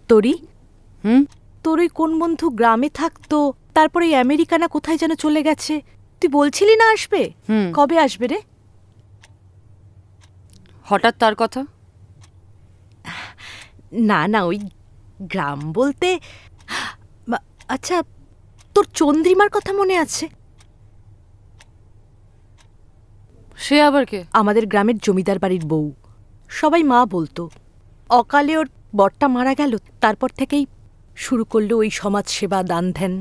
তরি, তোর ওই কোন বন্ধু গ্রামে থাকতো, তারপরে আমেরিকা না কোথায় যেন চলে গেছে, তুই বলছিলি না আসবে? কবে আসবে রে? হঠাৎ তার কথা? না না, ওই গ্রাম বলতে, আচ্ছা তোর চন্দ্রিমার কথা মনে আছে? সে আবার কে? আমাদের গ্রামের জমিদার বাড়ির বউ, সবাই মা বলতো। অকালে ওর বরটা মারা গেল, তারপর থেকেই শুরু করলো ওই সমাজ সেবা, দান ধ্যান।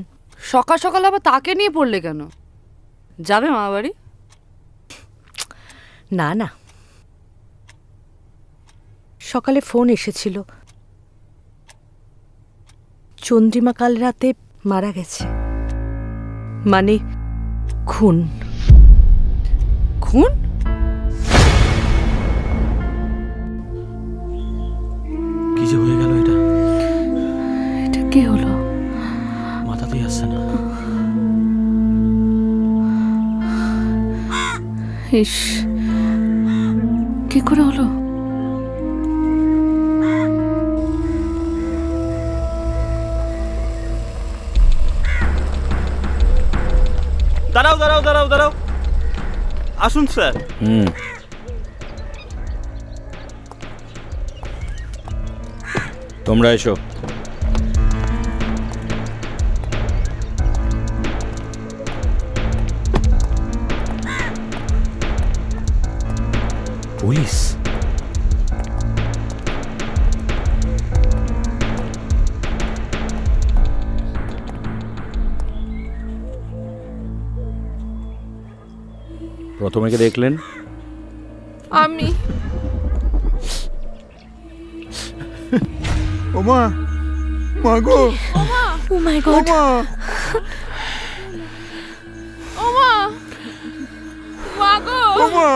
সকাল সকাল আবার তাকে নিয়ে পড়লে কেন? যাবে মা বাড়ি? না না, সকালে ফোন এসেছিল, চন্দ্রিমা কাল রাতে মারা গেছে। মানে খুন। খুন? কি যে হয়ে গেল এটা? এটা কি হলো? মাথাতেই আসছে না। ইস, কি করে হলো? দাঁড়াও দাঁড়াও দাঁড়াও দাঁড়াও, আসুন স্যার। তোমরা এসো। পুলিশ? প্রথমে কে দেখলেন? আমি। ওমা, মা গো, ও মাই গড, ওমা, মা গো, ওমা,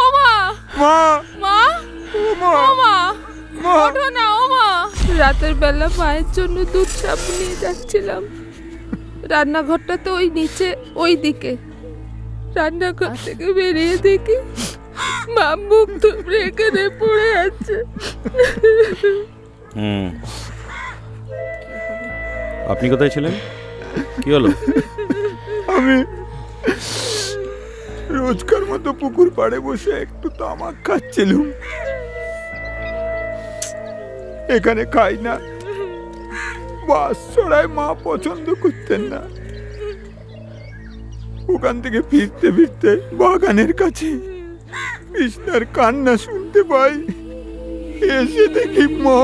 ওমা, মা, মা, ওমা, ওমা, মা, ওঠো না ওমা। রাতের বেলা মায়ের জন্য দুধ সাবু নিয়ে যাচ্ছিলাম, রান্নাঘরটা তো ওই নিচে ওই দিকে। রান্নাঘর থেকে বেরিয়ে দেখি মা মুখ থুবড়ে এখানে পড়ে আছে। আপনি কোথায় ছিলেন? কি হলো? আমি রোজকার মতো পুকুর পাড়ে বসে একটু তামাক খাচ্ছিলাম। এখানে খাই না, বাস ছড়ায় মা পছন্দ করতেন না। ওখান থেকে ফিরতে ফিরতে বাগানের কাছে কৃষ্ণার কান্না শুনতে পাই। এসে দেখি মা